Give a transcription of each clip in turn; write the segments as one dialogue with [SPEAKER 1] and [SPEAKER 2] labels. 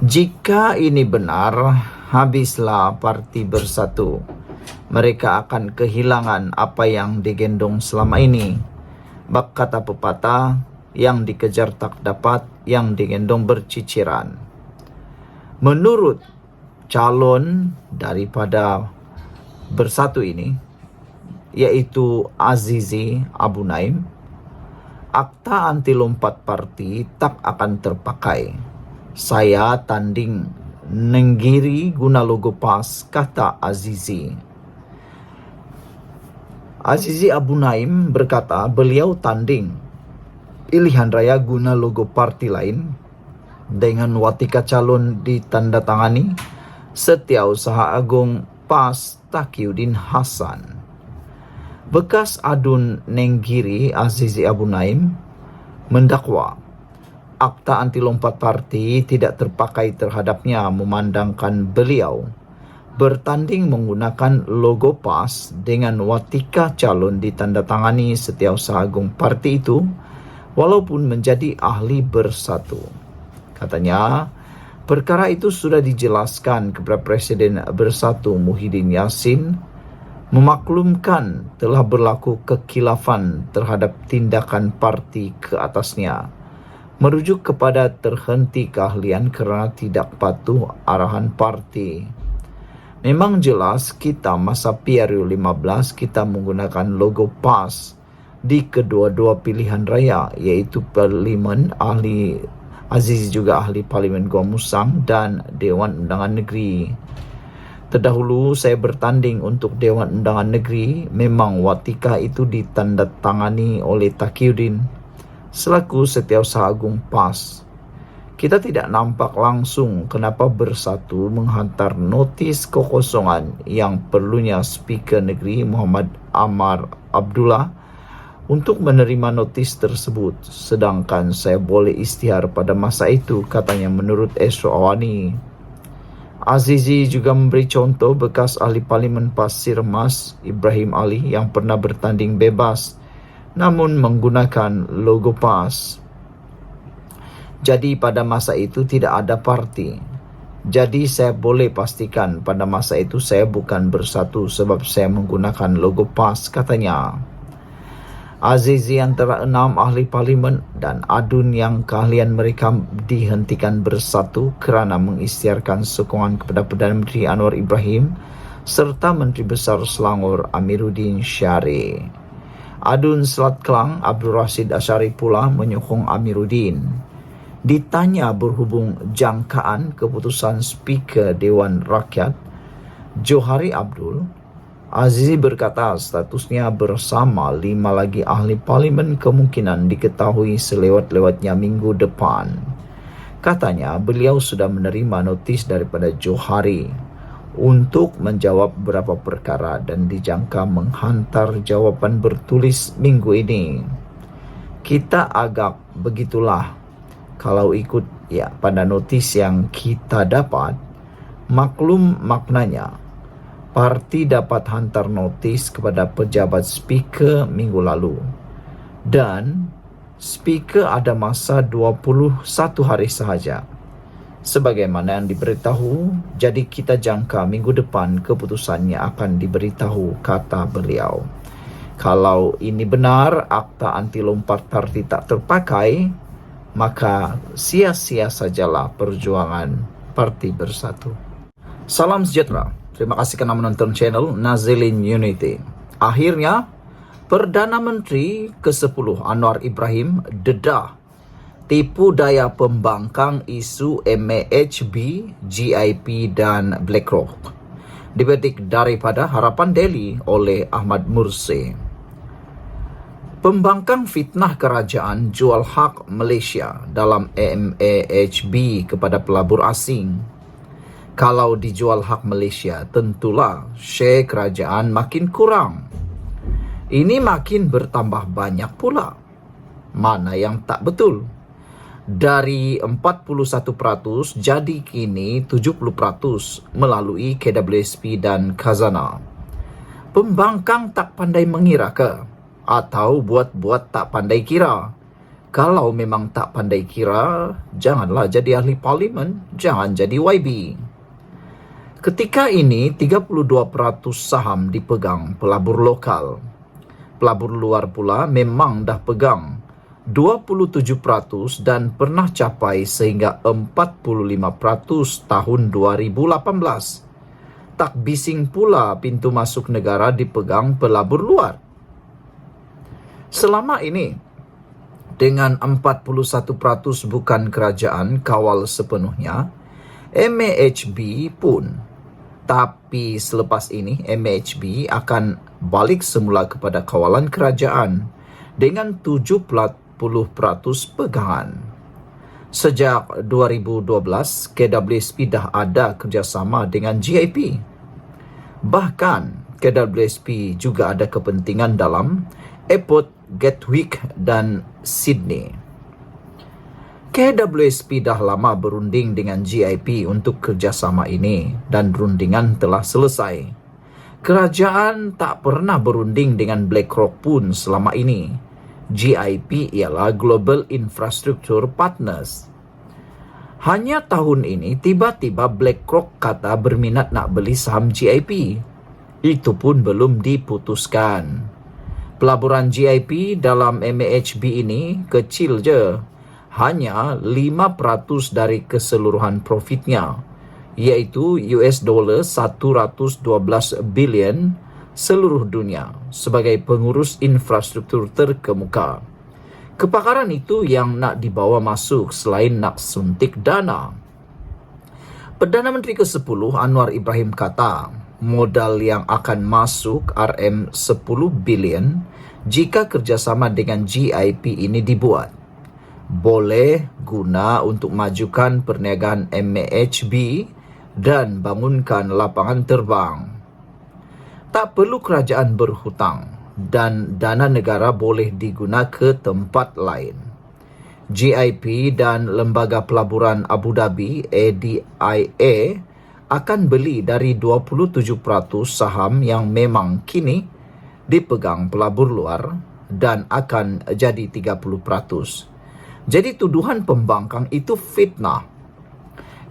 [SPEAKER 1] Jika ini benar, habislah parti Bersatu. Mereka akan kehilangan apa yang digendong selama ini. Bak kata pepatah, yang dikejar tak dapat, yang digendong berciciran. Menurut calon daripada Bersatu ini, yaitu Azizi Abu Naim, akta anti lompat parti tak akan terpakai. Saya tanding nenggiri guna logo PAS, kata Azizi. Azizi Abu Naim berkata beliau tanding pilihan raya guna logo parti lain dengan watika calon ditandatangani Setiausaha Agung PAS Taqiyuddin Hasan. Bekas adun Nenggiri Azizi Abu Naim mendakwa akta anti lompat parti tidak terpakai terhadapnya, memandangkan beliau bertanding menggunakan logo PAS dengan watika calon ditandatangani Setiausaha Agung parti itu walaupun menjadi ahli Bersatu. Katanya, perkara itu sudah dijelaskan kepada Presiden Bersatu Muhyiddin Yassin, memaklumkan telah berlaku kekhilafan terhadap tindakan parti ke atasnya, merujuk kepada terhenti keahlian kerana tidak patuh arahan parti. Memang jelas kita masa PRU 15 kita menggunakan logo PAS di kedua-dua pilihan raya, iaitu Parlimen Ahli Aziz juga Ahli Parlimen Gua Musang dan Dewan Undangan Negeri. Terdahulu saya bertanding untuk Dewan Undangan Negeri. Memang watika itu ditandatangani oleh Taqiyuddin selaku Setiausaha Agung PAS. Kita tidak nampak langsung kenapa Bersatu menghantar notis kekosongan yang perlunya Speaker Negeri Muhammad Amar Abdullah untuk menerima notis tersebut, sedangkan saya boleh isytihar pada masa itu, katanya menurut Esro Awani. Azizi juga memberi contoh bekas ahli Parlimen Pasir Mas Ibrahim Ali yang pernah bertanding bebas namun menggunakan logo PAS. Jadi pada masa itu tidak ada parti. Jadi saya boleh pastikan pada masa itu saya bukan Bersatu sebab saya menggunakan logo PAS, katanya. Azizi antara 6 ahli parlimen dan adun yang keahlian mereka dihentikan Bersatu kerana mengisytiharkan sokongan kepada Perdana Menteri Anwar Ibrahim serta Menteri Besar Selangor Amiruddin Syari. Adun Selat Kelang Abdul Rashid Ashari pula menyokong Amiruddin. Ditanya berhubung jangkaan keputusan Speaker Dewan Rakyat Johari Abdul, Azizi berkata statusnya bersama 5 lagi ahli parlimen kemungkinan diketahui selewat-lewatnya minggu depan. Katanya beliau sudah menerima notis daripada Johari untuk menjawab beberapa perkara dan dijangka menghantar jawapan bertulis minggu ini. Kita agak begitulah. Kalau ikut pada notis yang kita dapat, maklum maknanya. Parti dapat hantar notis kepada pejabat speaker minggu lalu. Dan speaker ada masa 21 hari sahaja. Sebagaimana yang diberitahu, jadi kita jangka minggu depan keputusannya akan diberitahu, kata beliau. Kalau ini benar, akta anti lompat parti tak terpakai, maka sia-sia sajalah perjuangan Parti Bersatu. Salam sejahtera. Terima kasih kerana menonton channel Nazilin Unity. Akhirnya, Perdana Menteri ke-10 Anwar Ibrahim dedah tipu daya pembangkang isu MAHB, GIP dan BlackRock. Dipetik daripada Harapan Daily oleh Ahmad Mursi. Pembangkang fitnah kerajaan jual hak Malaysia dalam MAHB kepada pelabur asing. Kalau dijual hak Malaysia, tentulah share kerajaan makin kurang. Ini makin bertambah banyak pula. Mana yang tak betul? Dari 41% jadi kini 70% melalui KWSP dan Khazanah. Pembangkang tak pandai mengira ke? Atau buat-buat tak pandai kira? Kalau memang tak pandai kira, janganlah jadi ahli parlimen, jangan jadi YB. Ketika ini, 32% saham dipegang pelabur lokal. Pelabur luar pula memang dah pegang 27% dan pernah capai sehingga 45% tahun 2018. Tak bising pula pintu masuk negara dipegang pelabur luar. Selama ini, dengan 41% bukan kerajaan kawal sepenuhnya, MAHB pun. Tapi selepas ini, MAHB akan balik semula kepada kawalan kerajaan dengan 70% pegangan. Sejak 2012, KWSP dah ada kerjasama dengan GIP. Bahkan, KWSP juga ada kepentingan dalam Airport Gatwick dan Sydney. KWSP dah lama berunding dengan GIP untuk kerjasama ini dan rundingan telah selesai. Kerajaan tak pernah berunding dengan BlackRock pun selama ini. GIP ialah Global Infrastructure Partners. Hanya tahun ini tiba-tiba BlackRock kata berminat nak beli saham GIP. Itu pun belum diputuskan. Pelaburan GIP dalam MAHB ini kecil je. Hanya 5% dari keseluruhan profitnya, iaitu $112 bilion seluruh dunia sebagai pengurus infrastruktur terkemuka. Kepakaran itu yang nak dibawa masuk selain nak suntik dana. Perdana Menteri ke-10 Anwar Ibrahim kata, modal yang akan masuk RM10 bilion jika kerjasama dengan GIP ini dibuat. Boleh guna untuk majukan perniagaan MAHB dan bangunkan lapangan terbang. Tak perlu kerajaan berhutang dan dana negara boleh diguna ke tempat lain. GIP dan Lembaga Pelaburan Abu Dhabi ADIA akan beli dari 27% saham yang memang kini dipegang pelabur luar dan akan jadi 30%. Jadi tuduhan pembangkang itu fitnah.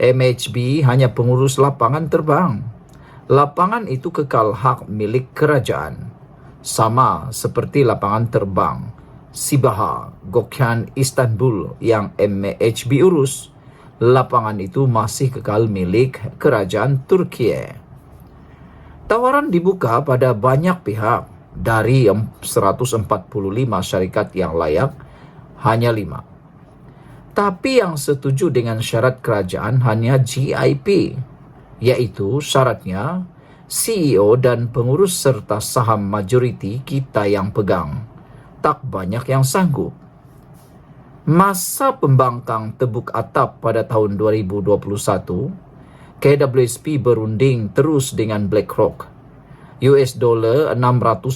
[SPEAKER 1] MAHB hanya pengurus lapangan terbang. Lapangan itu kekal hak milik kerajaan. Sama seperti lapangan terbang Sibaha, Gökçen, Istanbul yang MAHB urus. Lapangan itu masih kekal milik kerajaan Turki. Tawaran dibuka pada banyak pihak. Dari 145 syarikat yang layak, hanya 5. Tapi yang setuju dengan syarat kerajaan hanya GIP, iaitu syaratnya CEO dan pengurus serta saham majoriti kita yang pegang. Tak banyak yang sanggup. Masa pembangkang tebuk atap pada tahun 2021, KWSP berunding terus dengan BlackRock. $600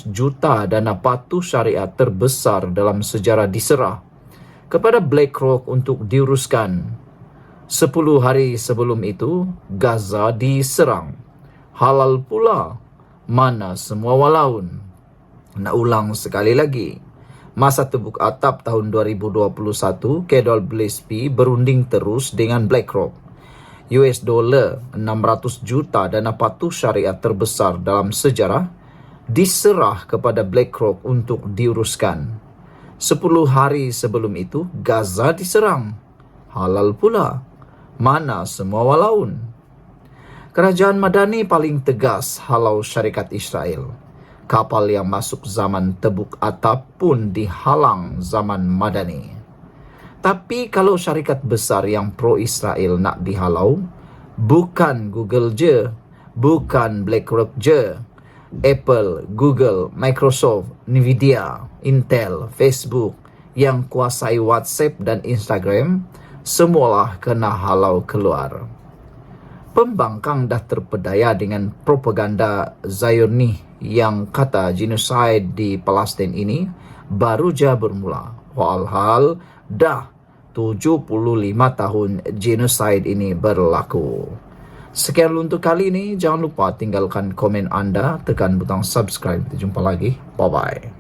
[SPEAKER 1] juta dana patuh syariah terbesar dalam sejarah diserah kepada BlackRock untuk diuruskan. 10 hari sebelum itu, Gaza diserang. Halal pula. Mana semua walaun. Nak ulang sekali lagi. Masa tebuk atap tahun 2021, KWSP berunding terus dengan BlackRock. $600 juta dana patuh syariah terbesar dalam sejarah diserah kepada BlackRock untuk diuruskan. 10 hari sebelum itu, Gaza diserang. Halal pula. Mana semua walaun. Kerajaan Madani paling tegas halau syarikat Israel. Kapal yang masuk zaman tebuk atap pun dihalang zaman Madani. Tapi kalau syarikat besar yang pro-Israel nak dihalau, bukan Google je, bukan BlackRock je, Apple, Google, Microsoft, Nvidia, Intel, Facebook yang kuasai WhatsApp dan Instagram, semualah kena halau keluar. Pembangkang dah terpedaya dengan propaganda Zionis yang kata genosid di Palestin ini baru je bermula. Walhal dah 75 tahun genosid ini berlaku. Sekian untuk kali ini. Jangan lupa tinggalkan komen anda, tekan butang subscribe. Kita jumpa lagi. Bye-bye.